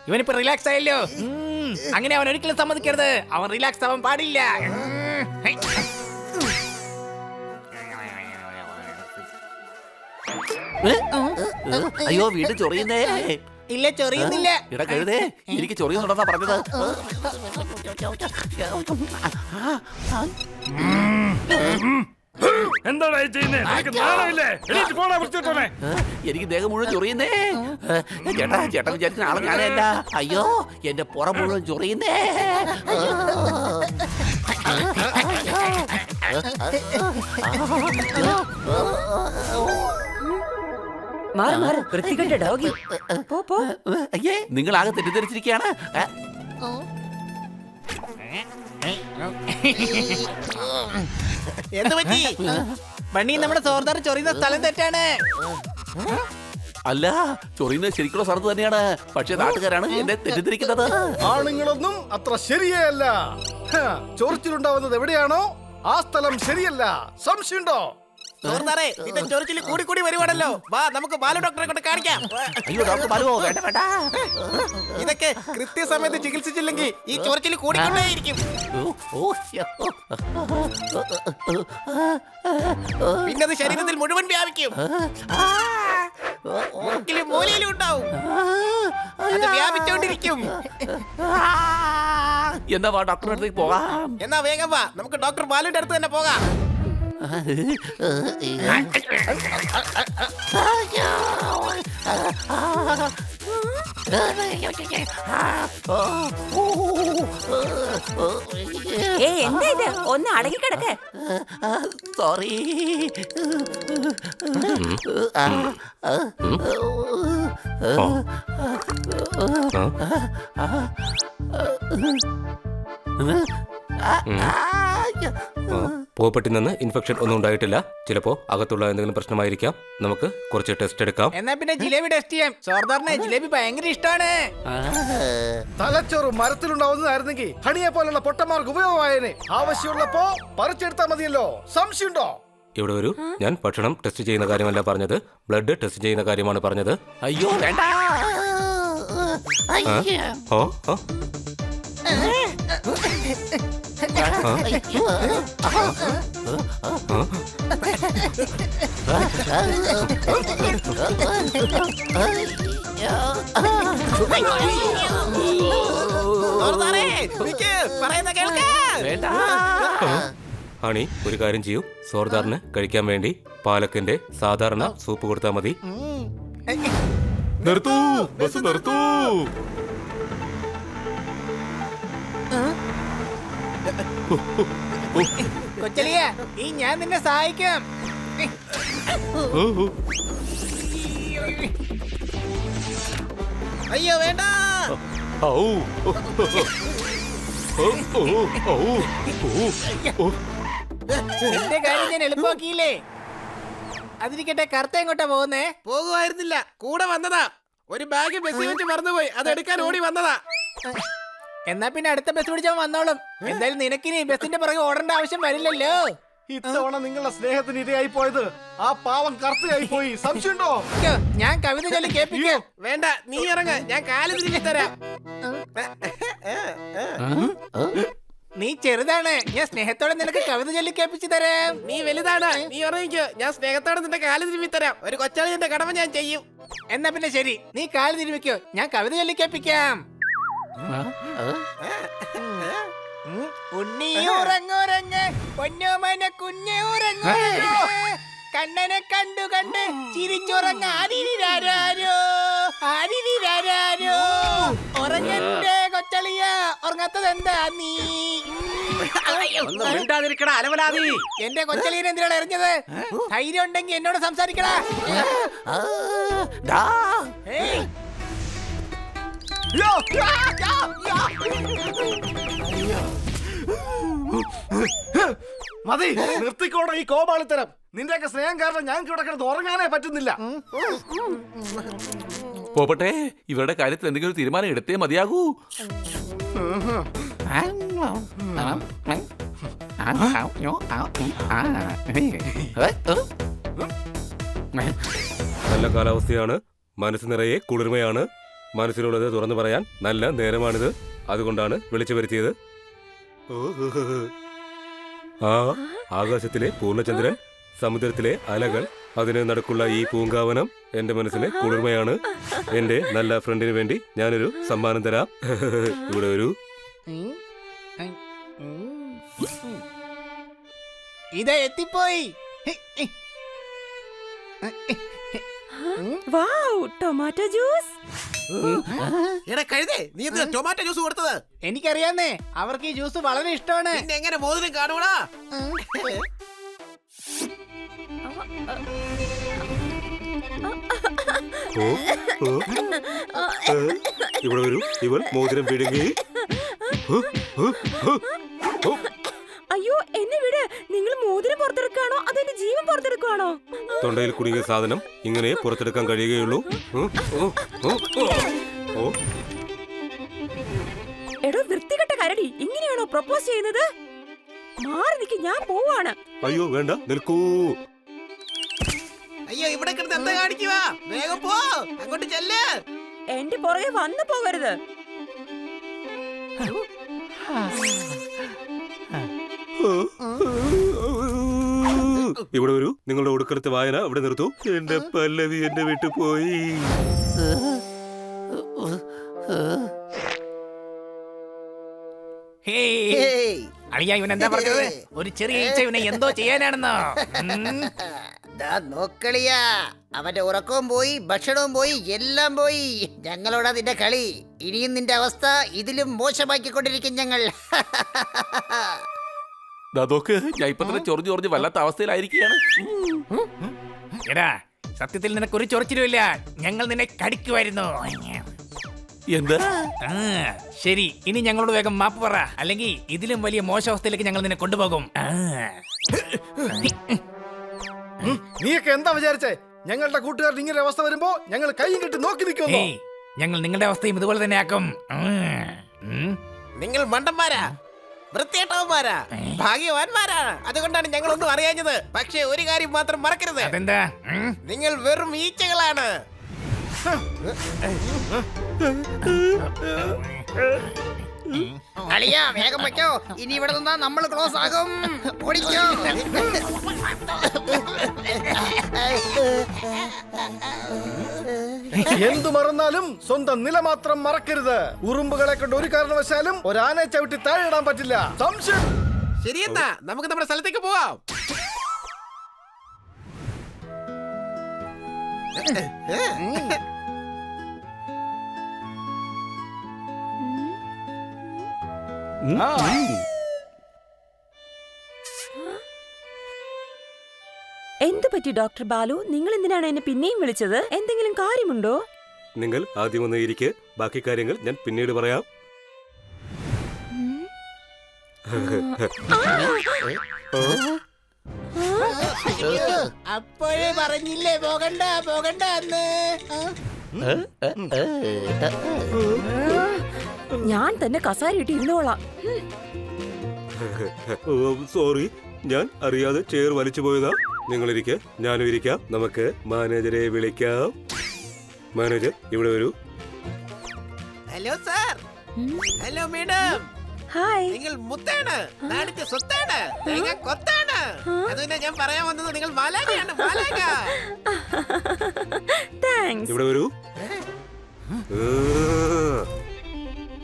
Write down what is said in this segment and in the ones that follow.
ഇവനിപ്പോ relax ആയല്ലോ. അങ്ങനെ അവൻ ഒരിക്കലും സമ്മതിക്കരുത്. അവൻ റിലാക്സ് ആവാൻ പാടില്ല. അയ്യോ വീട് ചൊറിയുന്നേ. ഇല്ല, ചൊറിയുന്നില്ല. ഇട കഴുതേ, എനിക്ക് ചൊറിയുന്നുണ്ടെന്നാ പറഞ്ഞത്. എന്താണ് എനിക്ക് ദേഹം മുഴുവൻ ചൊറിയുന്നേ. ചേട്ടാ ചേട്ടൻ വിചാരിക്കുന്ന ആളെ ഞാനല്ല. അയ്യോ എന്റെ പുറം മുഴുവൻ ചൊറിയുന്നേ. അയ്യേ നിങ്ങൾ ആകെ തെറ്റിദ്ധരിച്ചിരിക്കുകയാണ്. എന്ത് പറ്റി? ബണ്ണി, നമ്മുടെ സോർദാർ ചൊറിയുന്ന സ്ഥലം തെറ്റാണ്. അല്ല, ചൊറിയുന്നത് ശരിക്കുള്ള സ്ഥലത്ത് തന്നെയാണ്. പക്ഷെ നാട്ടുകാരാണ് എന്നെ തെറ്റിദ്ധരിക്കുന്നത്. ആണുങ്ങളൊന്നും അത്ര ശരിയല്ല. ചൊറിച്ചിലുണ്ടാവുന്നത് എവിടെയാണോ ആ സ്ഥലം ശരിയല്ല. സംശയമുണ്ടോ? സോർദാറെ, നിന്റെ ചൊറിച്ചിൽ കൂടി കൂടി വരുവാണല്ലോ. വാ, നമുക്ക് ബാലു ഡോക്ടറെ കൊണ്ട് കാണിക്കാം. അയ്യോ ഡോക്ടർ ബാലുവോ? വേണ്ട വേണ്ട. ഇതൊക്കെ കൃത്യസമയത്ത് ചികിത്സിച്ചില്ലെങ്കിൽ ഈ ചൊറിച്ചിൽ കൂടിക്കൊണ്ടേയിരിക്കും. പിന്നെ അത് ശരീരത്തിൽ മുഴുവൻ വ്യാപിക്കും. മൂലയിലും ഉണ്ടാവും. അത് വ്യാപിച്ചോണ്ടിരിക്കും. എന്നാ വാ ഡോക്ടറുടെ അടുത്തേക്ക് പോകാം. എന്നാ വേഗം വാ, നമുക്ക് ഡോക്ടർ ബാലുവിന്റെ അടുത്ത് തന്നെ പോകാം. എന്താ ഇത്? ഒന്ന് അടങ്ങി കിടക്ക്. സോറി. പോപ്പട്ടിൽ നിന്ന് ഇൻഫെക്ഷൻ ഒന്നും ഉണ്ടായിട്ടില്ല. ചിലപ്പോ അകത്തുള്ള എന്തെങ്കിലും പ്രശ്നമായിരിക്കാം. നമുക്ക് കുറച്ച് ടെസ്റ്റ് എടുക്കാം. എന്നാ പിന്നെ ജിലേബി ടെസ്റ്റ് ചെയ്യാം. സോർദാറിന് ജിലേബി ഭയങ്കര ഇഷ്ടമാണ്. തലച്ചോറ് മരത്തിലുണ്ടാവുന്നതായിരുന്നെങ്കിൽ ഹണിയെ പോലുള്ള പൊട്ടന്മാർക്ക് ഉപയോഗമായേനെ. ആവശ്യമുള്ളപ്പോ പറിച്ചെടുത്താൽ മതിയല്ലോ. സംശയമുണ്ടോ? ഇവിടെ വരൂ. ഞാൻ ഭക്ഷണം ടെസ്റ്റ് ചെയ്യുന്ന കാര്യമല്ല പറഞ്ഞത്, ബ്ലഡ് ടെസ്റ്റ് ചെയ്യുന്ന കാര്യമാണ് പറഞ്ഞത്. അയ്യോ വേണ്ട. ഓ ഓ ഹണി, ഒരു കാര്യം ചെയ്യൂ. സോർദാറിന് കഴിക്കാൻ വേണ്ടി പാലക്കിന്റെ സാധാരണ സൂപ്പ് കൊടുത്താൽ മതി. നിർത്തൂ, ബസ് നിർത്തൂ. കൊച്ചലിയ, ഈ ഞാൻ നിന്നെ സഹായിക്കാം. അയ്യോ വേണ്ട. നിന്റെ കാര്യം ഞാൻ എളുപ്പമാക്കിയില്ലേ. അതിരിക്കട്ടെ, കറുത്ത എങ്ങോട്ടാ പോകുന്നേ? പോകുമായിരുന്നില്ല, കൂടെ വന്നതാ. ഒരു ബാഗ് ബസ്സിൽ വെച്ച് മറന്നുപോയി, അതെടുക്കാൻ ഓടി വന്നതാ. എന്നാ പിന്നെ അടുത്ത ബസ് പിടിച്ചാൽ വന്നോളും. എന്തായാലും നിനക്കിനി ബസിന്റെ പുറകെ ഓടേണ്ട ആവശ്യം വരില്ലല്ലോ. ഇത്തവണ നിങ്ങളുടെ സ്നേഹത്തിന് ഇരയായി പോയത് ആ പാവം കറുത്തയായി പോയി. സംശയമുണ്ടോ? ഞാൻ കവിത ചൊല്ലി കേൾപ്പിക്കാം. വേണ്ട, നീ ഇറങ്ങ്, ഞാൻ കാല് തിരികെ തരാം. നീ ചെറുതാണ്, ഞാൻ സ്നേഹത്തോടെ നിനക്ക് കവിത ചൊല്ലി കേൾപ്പിച്ചു തരാം. നീ വലുതാണ്, നീ ഇറങ്ങിക്കോ, ഞാൻ സ്നേഹത്തോടെ നിന്റെ കാല് തിരുമ്മി തരാം. ഒരു കൊച്ചാളിന്റെ കടമ ഞാൻ ചെയ്യും. എന്നാ പിന്നെ ശരി, നീ കാല് തിരുമിക്കോ, ഞാൻ കവിത ചൊല്ലി കേൾപ്പിക്കാം. ഉണ്ണിയുറങ്ങുറങ്ങ് പൊന്നോമന കുഞ്ഞുറങ്ങുറങ്ങ്, കണ്ണനെ കണ്ടു കണ്ട് ചിരിച്ചുറങ്ങ ആരിരാരോ ആരിരാരോ. ഉറങ്ങന്റെ കൊച്ചളിയ, ഉറങ്ങാത്തത് എന്താ നീ? എന്റെ കൊച്ചളിയൻ എന്തിനാണ് എറിഞ്ഞത്? ധൈര്യം ഉണ്ടെങ്കിൽ എന്നോട് സംസാരിക്കടാ. മതി, നിർത്തിക്കോടെ ഈ കോപാളിത്തരം. നിന്റെയൊക്കെ സ്നേഹം കാരണം ഞങ്ങൾക്ക് ഇവിടെ കിടന്ന് ഉറങ്ങാനേ പറ്റുന്നില്ല. പോപ്പട്ടെ, ഇവരുടെ കാര്യത്തിൽ എന്തെങ്കിലും തീരുമാനം എടുത്തേ മതിയാകൂ. നല്ല കാലാവസ്ഥയാണ്, മനസ്സ് നിറയെ കുളിർമയാണ്. മനസ്സിലുള്ളത് തുറന്നു പറയാൻ നല്ല നേരമാണിത്. അതുകൊണ്ടാണ് വിളിച്ചു വരുത്തിയത്. ആ ആകാശത്തിലെ പൂർണ്ണചന്ദ്രൻ, സമുദ്രത്തിലെ അലകൾ, അതിന് നടുക്കുള്ള ഈ പൂങ്കാവനം എന്റെ മനസ്സിന് കുളിർമയാണ്. എന്റെ നല്ല ഫ്രണ്ടിന് വേണ്ടി ഞാനൊരു സമ്മാനം തരാം. ഇവിടെ ഒരു ഇതാ എത്തിപ്പോയി. വാവ്, ടൊമാറ്റോ ജ്യൂസ്. എടാ കഴുതേ, നീ എന്തിനാ ടൊമാറ്റോ ജ്യൂസ് കൊടുത്തത്? എനിക്കറിയാന്നേ, അവർക്ക് ഈ ജ്യൂസ് വളരെ ഇഷ്ടമാണ്. പിന്നെ എങ്ങനെ മോതിരം കാണൂടാ? ഇവിടെ ഒരു ഇവൾ മോതിരം പിടുങ്ങി. അയ്യോ, എന്നെ വിട്. നിങ്ങൾ മോതിരം പുറത്തെടുക്കാണോ അതെന്റെ ജീവൻ പുറത്തെടുക്കാണോ? തൊണ്ടയിൽ കുടുങ്ങിയ സാധനം ഇങ്ങനെ പുറത്തെടുക്കാൻ കഴിയുകയുള്ളൂ. എടോ വൃത്തികെട്ട കരടി, ഇങ്ങനെയാണോ പ്രപ്പോസ് ചെയ്യുന്നത്? മാറി നിൽക്ക്, ഞാൻ പോവാണ്. അയ്യോ വേണ്ട, നിൽക്കൂ. അയ്യോ, ഇവിടെ കിടന്ന് എന്താ കാണിക്കുവാ? വേഗം പോ, അങ്ങോട്ട് ചെല്ല്. എന്റെ പുറകെ വന്നു പോകരുത്. ഇവിടെ ഒരു നിങ്ങളുടെ ഒടുക്കലത്തെ വായന ഇവിടെ നിർത്തൂ. എന്റെ പല്ലവി എന്റെ വീട്ടിൽ പോയി. അളിയാ, ഇവൻ എന്താ പറഞ്ഞത്? ഒരു ചെറിയ ഈച്ച ഇവനെ എന്തോ ചെയ്യാനാണെന്നോ? നോക്കളിയാ, അവന്റെ ഉറക്കവും പോയി, ഭക്ഷണവും പോയി, എല്ലാം പോയി. ഞങ്ങളോടാ നിന്റെ കളി. ഇനിയും നിന്റെ അവസ്ഥ ഇതിലും മോശമാക്കിക്കൊണ്ടിരിക്കും ഞങ്ങൾ. നോക്ക്, ഞാൻ ഇപ്പൊ തന്നെ ചൊറിഞ്ഞു ചൊറിഞ്ഞ് വല്ലാത്ത അവസ്ഥയിലായിരിക്കുകയാണ്. എടാ, സത്യത്തിൽ നിനക്കൊരു ചൊറിച്ചിലുമില്ല. ഞങ്ങൾ നിന്നെ കടിക്കുമായിരുന്നു. എന്താ? ശരി, ഇനി ഞങ്ങളോട് വേഗം മാപ്പ് പറ, അല്ലെങ്കിൽ ഇതിലും വലിയ മോശാവസ്ഥയിലേക്ക് ഞങ്ങൾ നിന്നെ കൊണ്ടുപോകും. നീയൊക്കെ എന്താ വിചാരിച്ചേ? ഞങ്ങളുടെ കൂട്ടുകാരുടെ ഇങ്ങനെ അവസ്ഥ വരുമ്പോ ഞങ്ങൾ കൈയും കെട്ടി നോക്കി നിൽക്കുന്നു. ഞങ്ങൾ നിങ്ങളുടെ അവസ്ഥയും ഇതുപോലെ തന്നെ ആക്കും. നിങ്ങൾ മണ്ടന്മാരാ, വൃത്തിയേട്ടവന്മാരാ, ഭാഗ്യവാന്മാരാണ്. അതുകൊണ്ടാണ് ഞങ്ങൾ ഒന്നും അറിയാഞ്ഞത്. പക്ഷേ ഒരു കാര്യം മാത്രം മറക്കരുത്. അതെന്താ? നിങ്ങൾ വെറും ഈച്ചകളാണ്. അളിയാ, വേഗം വെക്കോ, ഇനി ഇവിടെ നിന്നാ നമ്മൾ ക്ലോസ് ആകും. ഓടിക്കോ. എന്തു മറന്നാലും സ്വന്തം നില മാത്രം മറക്കരുത്. ഉറുമ്പുകളെ കൊണ്ട് ഒരു കാരണവശാലും ഒരാനെ ചവിട്ടി താഴെ ഇടാൻ പറ്റില്ല. സംശയം. ശരിയെന്നാ, നമുക്ക് നമ്മുടെ സ്ഥലത്തേക്ക് പോവാം. എന്തു പറ്റി ഡോക്ടർ ബാലു? നിങ്ങൾ എന്തിനാണ് എന്നെ പിന്നെയും വിളിച്ചത്? എന്തെങ്കിലും കാര്യമുണ്ടോ? നിങ്ങൾ ആദ്യം ഒന്ന് ഇരിക്ക്, ബാക്കി കാര്യങ്ങൾ ഞാൻ പിന്നീട് പറയാം. അപ്പോഴേ പറഞ്ഞില്ലേ പോകണ്ട പോകണ്ട എന്ന്. ഞാൻ തന്നെ കസാരയിട്ട് ഇരുന്നോളാം. സോറി, ഞാൻ അറിയാതെ ചെയർ വലിച്ചു പോയതാ. നിങ്ങളിരിക്കെ, ഞാനും ഇരിക്കാം. നമുക്ക് മാനേജരെ വിളിക്കാം. മാനേജർ, ഇവിടെ വരൂ. Hello sir. Hello madam. Hi. നിങ്ങൾ മുത്താണ്, നാടിന്റെ സ്വത്താണ്, തേങ്ങ കൊത്താണ്. അതുതന്നെ ഞാൻ പറയാൻ വന്നത്. നിങ്ങൾ മാലാഖയാണ്, മാലാഖ. താങ്ക്സ്. ഇവിടെ വരൂ.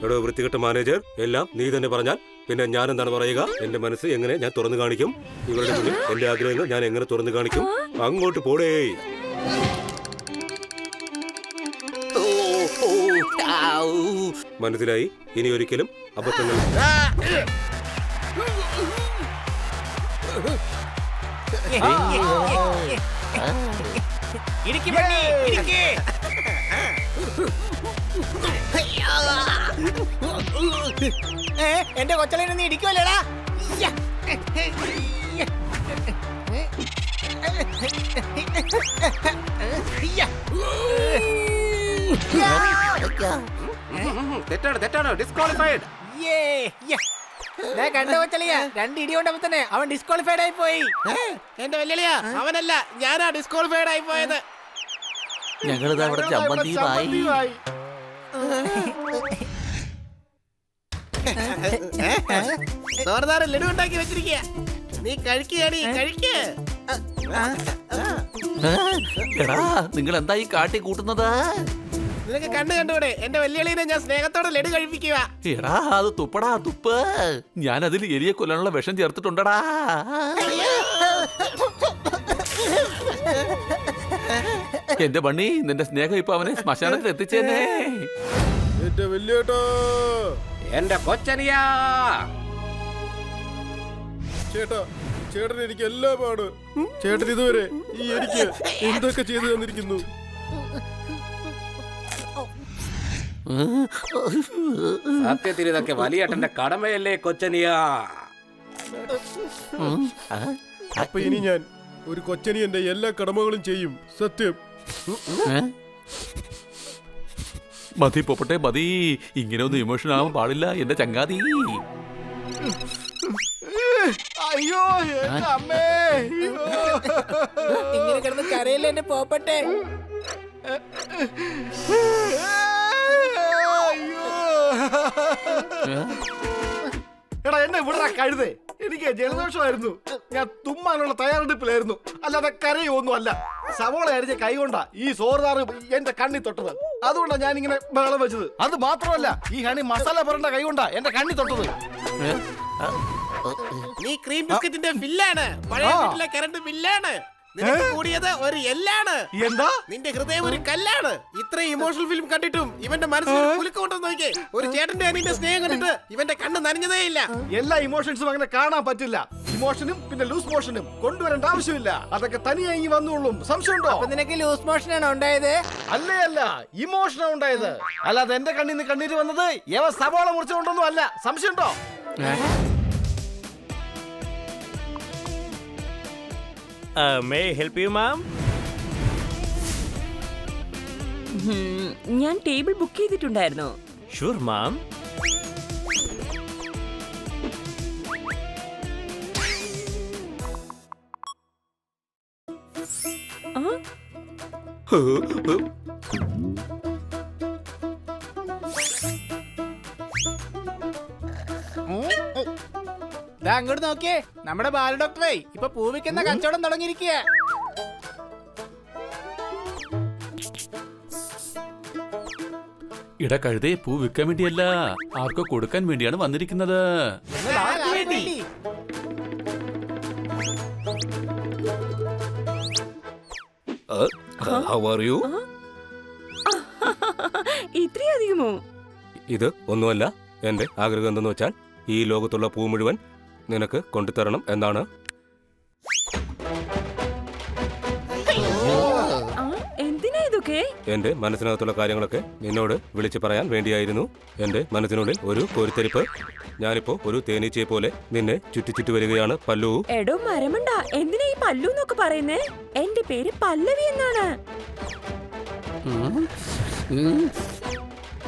എടോ വൃത്തികെട്ട മാനേജർ, എല്ലാം നീ തന്നെ പറഞ്ഞാൽ പിന്നെ ഞാൻ എന്താണ് പറയുക? എന്റെ മനസ്സ് എങ്ങനെ ഞാൻ തുറന്നു കാണിക്കും? ഇവരുടെ മുന്നിൽ എന്റെ ആഗ്രഹങ്ങൾ ഞാൻ എങ്ങനെ തുറന്നു കാണിക്കും? അങ്ങോട്ട് പോടേ. മനസ്സിലായി? ഇനി ഒരിക്കലും അബദ്ധങ്ങൾ. എന്റെ കൊച്ചളിനെ നീ ഇടിക്കുമല്ലേടാ? തെറ്റാണ്, ഡിസ്ക്വാളിഫൈഡ്. കണ്ട കൊച്ചളിയാ, 2 ഇടി കൊണ്ടപ്പോ തന്നെ അവൻ ഡിസ്ക്വാളിഫൈഡ് ആയി പോയി. എന്റെ വല്യളിയാ, അവനല്ല, ഞാനാ ഡിസ്ക്വാളിഫൈഡ് ആയി പോയത്. ഞങ്ങളിതാ ഇവിടെ ചമ്മന്തിയുമായി. സോറദാറ് ലഡു ഉണ്ടാക്കി വെച്ചിരിക്കുക. നീ കഴിക്കുകയാടി, കഴിക്ക്. എടാ നിങ്ങൾ എന്താ ഈ കാട്ടി കൂട്ടുന്നത്? നിനക്ക് കണ്ടുകൂടെ എന്റെ വെല്ലുവിളിനെ ഞാൻ സ്നേഹത്തോടെ ലഡു കഴിപ്പിക്കുക. എടാ അത് തുപ്പടാ തുപ്പ്. ഞാൻ അതിൽ എലിയെ കൊല്ലാനുള്ള വിഷം ചേർത്തിട്ടുണ്ടടാ. എന്റെ ബണ്ണി, നിന്റെ സ്നേഹം ഇപ്പൊ അവനെ ശ്മശാനത്തിൽ എത്തിച്ചേനെ. എന്റെ വല്യേട്ടാ, എന്റെ കൊച്ചനിയാ. ചേട്ടാ, ചേട്ടൻ എനിക്ക് എല്ലാ പാട്. ചേട്ടൻ ഇതുവരെ ഈ എനിക്ക് എന്തൊക്കെ ചെയ്തു തന്നിരിക്കുന്നു. സത്യത്തിൽ ഇതൊക്കെ വലിയേട്ടന്റെ കടമയല്ലേ കൊച്ചനിയാ. അപ്പൊ ഇനി ഞാൻ ഒരു കൊച്ചനിയന്റെ എല്ലാ കടമകളും ചെയ്യും. സത്യം. മതി പൊപ്പട്ടെ മതി. ഇങ്ങനെ ഒന്നും ഇമോഷൻ ആവാൻ പാടില്ല എന്റെ ചങ്ങാതി. അയ്യോ എന്റെ അമ്മേ. ഇങ്ങനെ കിടന്ന് കരയില്ല എന്റെ പോപ്പട്ടെ. എടാ എന്നെ വിടറാ കഴുതേ. എനിക്ക് ജലദോഷമായിരുന്നു. ഞാൻ തുമ്മാനുള്ള തയ്യാറെടുപ്പിലായിരുന്നു, അല്ലാതെ കരയൊന്നും അല്ല. സവോള അരിഞ്ഞ കൈകൊണ്ടാ ഈ സോർദാറ് എന്റെ കണ്ണി തൊട്ടത്. അതുകൊണ്ടാണ് ഞാൻ ഇങ്ങനെ ബഹളം വെച്ചത്. അത് മാത്രമല്ല, ഈ ഹണി മസാല പുരണ്ട കൈകൊണ്ടാ എന്റെ കണ്ണി തൊട്ടത്. നീ ക്രീം ബിസ്ക്കറ്റിന്റെ ബില്ലാണ്. പഴയ വീട്ടിലെ കറണ്ട് ബില്ലാണ്. നിനക്ക് കൂടിയത് ഒരു എല്ലാണ്. എന്താ? നിന്റെ ഹൃദയം ഒരു കല്ലാണ്. ഇത്രയും ഇമോഷണൽ ഫിലിം കണ്ടിട്ടും ഇവന്റെ മനസ്സിൽ കുലുക്കൊണ്ടെന്ന് നോക്കിയേ. ഒരു ചേട്ടന്റെ അനിയന്റെ സ്നേഹം കണ്ടിട്ട് ഇവന്റെ കണ്ണ് നനഞ്ഞതേ ഇല്ല. എല്ലാ ഇമോഷൻസും അങ്ങനെ കാണാൻ പറ്റില്ല. ഇമോഷനും പിന്നെ ലൂസ് മോഷനും കൊണ്ടുവരേണ്ട ആവശ്യമില്ല. അതൊക്കെ തനിയെ ഇങ്ങി വന്നോളും. സംശയമുണ്ടോ? അപ്പൊ നിനക്ക് ലൂസ് മോഷൻ ആണ് ഉണ്ടായത്? അല്ലേ അല്ല, ഇമോഷനാണ് ഉണ്ടായത്. അല്ലാതെ എന്റെ കണ്ണിൽ നിന്ന് കണ്ണീര് വന്നത് ഏവ സവാള മുറിച്ചുകൊണ്ടൊന്നും അല്ല. സംശയമുണ്ടോ? May I help you, ma'am? ഞാൻ ടേബിൾ ബുക്ക് ചെയ്തിട്ടുണ്ടായിരുന്നു. Sure, ma'am. അങ്ങോട്ട് നോക്കിയേ, നമ്മുടെ ബാല ഡോക്ടറെ ഇപ്പൊ പൂവിക്കുന്ന കച്ചവടം തുടങ്ങിയിരിക്കുക. ഇട കഴുതേ, പൂ വിൽക്കാൻ വേണ്ടിയല്ല, ആർക്കോ കൊടുക്കാൻ വേണ്ടിയാണ് വന്നിരിക്കുന്നത്. How are you? ഇത്രയധികമോ? ഇത് ഒന്നുമല്ല. എന്റെ ആഗ്രഹം എന്തെന്ന് വെച്ചാൽ ഈ ലോകത്തുള്ള പൂ മുഴുവൻ നിനക്ക് കൊണ്ടുതരണം എന്നാണ്. എന്തിനാ ഇതൊക്കെ? എന്റെ മനസ്സിനകത്തുള്ള കാര്യങ്ങളൊക്കെ നിന്നോട് വിളിച്ചു പറയാൻ വേണ്ടിയായിരുന്നു. എന്റെ മനസ്സിനുള്ളിൽ ഒരു കോരിത്തരിപ്പ്. ഞാനിപ്പോ ഒരു തേനീച്ചയെ പോലെ നിന്നെ ചുറ്റി വരികയാണ് പല്ലു. എടോ മരമണ്ട, എന്തിനാ ഈ പല്ലു എന്നൊക്കെ പറയുന്നേ? എന്റെ പേര് പല്ലവി എന്നാണ്.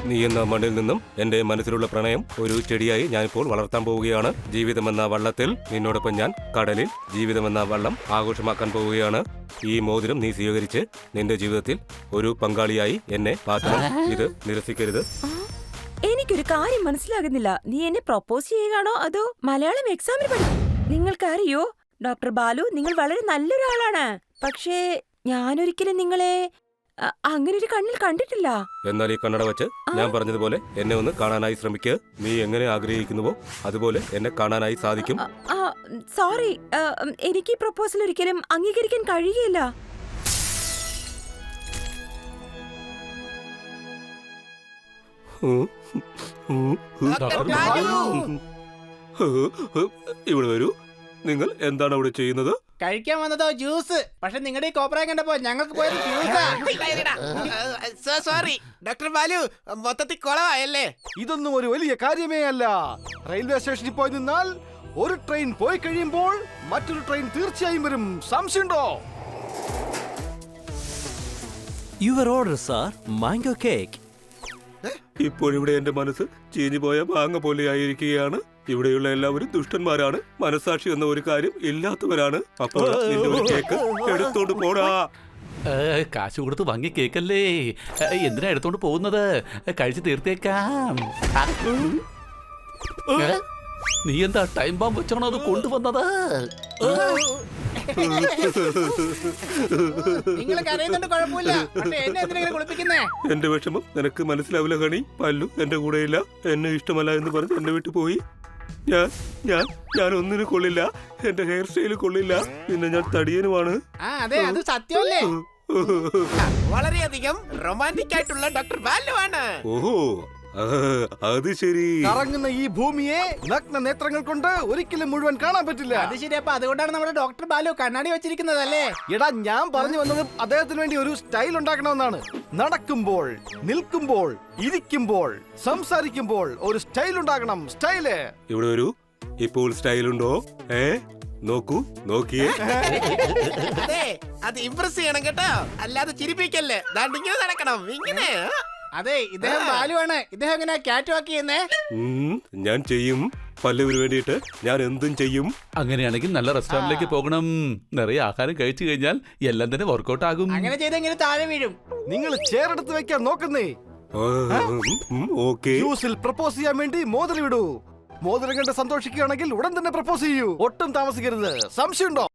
നീ എന്ന മണ്ണിൽ നിന്നും എന്റെ മനസ്സിലുള്ള പ്രണയം ഒരു ചെടിയായി ഞാനിപ്പോൾ വളർത്താൻ പോവുകയാണ്. ജീവിതമെന്ന വള്ളത്തിൽ നിന്നോടൊപ്പം ഞാൻ കടലിൽ ജീവിതമെന്ന വള്ളം ആഘോഷമാക്കാൻ പോവുകയാണ്. ഈ മോതിരം നീ സ്വീകരിച്ച് നിന്റെ ജീവിതത്തിൽ ഒരു പങ്കാളിയായി എന്നെ മാറ്റണം. ഇത് നിരസിക്കരുത്. എനിക്കൊരു കാര്യം മനസ്സിലാകുന്നില്ല. നീ എന്നെ പ്രൊപ്പോസ് ചെയ്യുകയാണോ അതോ മലയാളം എക്സാമിന് പഠിക്കും? നിങ്ങൾക്കറിയോ ഡോക്ടർ ബാലു, നിങ്ങൾ വളരെ നല്ലൊരാളാണ്. പക്ഷേ ഞാനൊരിക്കലും നിങ്ങളെ അങ്ങനെ ഒരു കണ്ണിൽ കണ്ടിട്ടില്ല. എന്നാൽ ഈ കണ്ണട വെച്ച് ഞാൻ പറഞ്ഞതുപോലെ എന്നെ ഒന്ന് കാണാനായി ശ്രമിക്കുക. നീ എങ്ങനെ ആഗ്രഹിക്കുന്നുവോ അതുപോലെ എന്നെ കാണാനായി സാധിക്കും. സോറി, എനിക്ക് ഈ പ്രൊപ്പോസൽ ഒരിക്കലും അംഗീകരിക്കാൻ കഴിയില്ല. ഇവിടെ വരൂ. നിങ്ങൾ എന്താണ് അവിടെ ചെയ്യുന്നത്? കഴിക്കാൻ വന്നതോ ജ്യൂസ്. പക്ഷെ നിങ്ങളുടെ ഈ കോപ്രായം കണ്ടപ്പോ ഞങ്ങൾക്ക് പോയത് ജ്യൂസാ. സോറി ഡോക്ടർ ബാലു, മൊത്തത്തിൽ കുളവായല്ലേ. ഇതൊന്നും ഒരു വലിയ കാര്യമേ അല്ല. റെയിൽവേ സ്റ്റേഷനിൽ പോയി നിന്നാൽ ഒരു ട്രെയിൻ പോയി കഴിയുമ്പോൾ മറ്റൊരു ട്രെയിൻ തീർച്ചയായും വരും. സംശയമുണ്ടോ? Your order, sir. Mango cake. ഇപ്പോഴിവിടെ എന്റെ മനസ്സ് ചീഞ്ഞുപോയ മാങ്ങ പോലെ ആയിരിക്കുകയാണ്. ഇവിടെയുള്ള എല്ലാവരും ദുഷ്ടന്മാരാണ്. മനസാക്ഷി എന്ന ഒരു കാര്യം ഇല്ലാത്തവരാണ്. അപ്പോൾ നിന്റെ ഒരു കേക്ക് എടുത്തോണ്ട് പോടാ. കാശ് കൊടുത്ത് വാങ്ങി കേക്കല്ലേ. എന്തിനാ എടുത്തോണ്ട് പോകുന്നത്? കഴിച്ചു തീർത്തേക്കാം. നീ എന്താ ടൈം ബാമ്പ് വെച്ചാണോ അത് കൊണ്ടുവന്നത്? നിങ്ങൾ കരയുന്നുണ്ട് കുഴപ്പമില്ല, പക്ഷെ എന്നെ എന്തിനാ കുളിപ്പിക്കുന്നേ? എന്റെ വിഷമം നിനക്ക് മനസ്സിലാവില്ല ഹണി. പല്ലു എന്റെ കൂടെയില്ല, എന്നെ ഇഷ്ടമല്ല എന്ന് പറഞ്ഞ് എന്നെ വിട്ടു പോയി. ഞാൻ ഞാൻ ഞാൻ ഒന്നിനും കൊള്ളില്ല, എന്റെ ഹെയർ സ്റ്റൈൽ കൊള്ളില്ല, പിന്നെ ഞാൻ തടിയനുമാണ്. ആ അതെ, അത് സത്യമല്ലേ? വളരെയധികം റൊമാൻറ്റിക് ആയിട്ടുള്ള ഡോക്ടർ ബാലു ആണ്. ഓഹോ, അത് ശരി. കറങ്ങുന്ന ഈ ഭൂമിയെ നഗ്ന നേത്രങ്ങൾ കൊണ്ട് ഒരിക്കലും മുഴുവൻ കാണാൻ പറ്റില്ല. അത് ശരി, അപ്പൊ അതുകൊണ്ടാണ് നമ്മുടെ ഡോക്ടർ ബാലു കണ്ണാടി വെച്ചിരിക്കുന്നത് അല്ലേ? എടാ, ഞാൻ പറഞ്ഞു വന്നത് അദ്ദേഹത്തിന് വേണ്ടി ഒരു സ്റ്റൈൽ ഉണ്ടാക്കണമെന്നാണ്. നടക്കുമ്പോൾ, നിൽക്കുമ്പോൾ, ഇരിക്കുമ്പോൾ, സംസാരിക്കുമ്പോൾ ഒരു സ്റ്റൈൽ ഉണ്ടാകണം. സ്റ്റൈല് ഇവിടെ വരൂ. ഇപ്പോൾ സ്റ്റൈലുണ്ടോ? നോക്കൂ, നോക്കിയേ. അതെ, അത് ഇംപ്രസ് ചെയ്യണം കേട്ടോ, അല്ലാതെ ചിരിപ്പിക്കല്ലേ. ഇങ്ങനെ നടക്കണം, ഇങ്ങനെ. അതെ, ഇദ്ദേഹം ബാലുവാണ്. ഇദ്ദേഹം എങ്ങനെ ക്യാറ്റ് വാക്ക് ചെയ്യുന്നേ? ഞാൻ ചെയ്യും. പല്ലുവിന് വേണ്ടിയിട്ട് ഞാൻ എന്തും ചെയ്യും. അങ്ങനെയാണെങ്കിൽ നല്ല റെസ്റ്റോറന്റിലേക്ക് പോകണം. നിറയെ ആഹാരം കഴിച്ചു കഴിഞ്ഞാൽ എല്ലാം തന്നെ വർക്കൗട്ട് ആകും. അങ്ങനെ ചെയ്തെങ്കിലും താഴെ വീഴും. നിങ്ങൾ ചേരെടുത്ത് വെക്കാൻ നോക്കുന്നേ. ഓക്കെ. ജ്യൂസിൽ പ്രപ്പോസ് ചെയ്യാൻ വേണ്ടി മോതിരം ഇടൂ. മോതിരം കണ്ട് സന്തോഷിക്കുകയാണെങ്കിൽ ഉടൻ തന്നെ പ്രപ്പോസ് ചെയ്യൂ. ഒട്ടും താമസിക്കരുത്. സംശയമുണ്ടോ?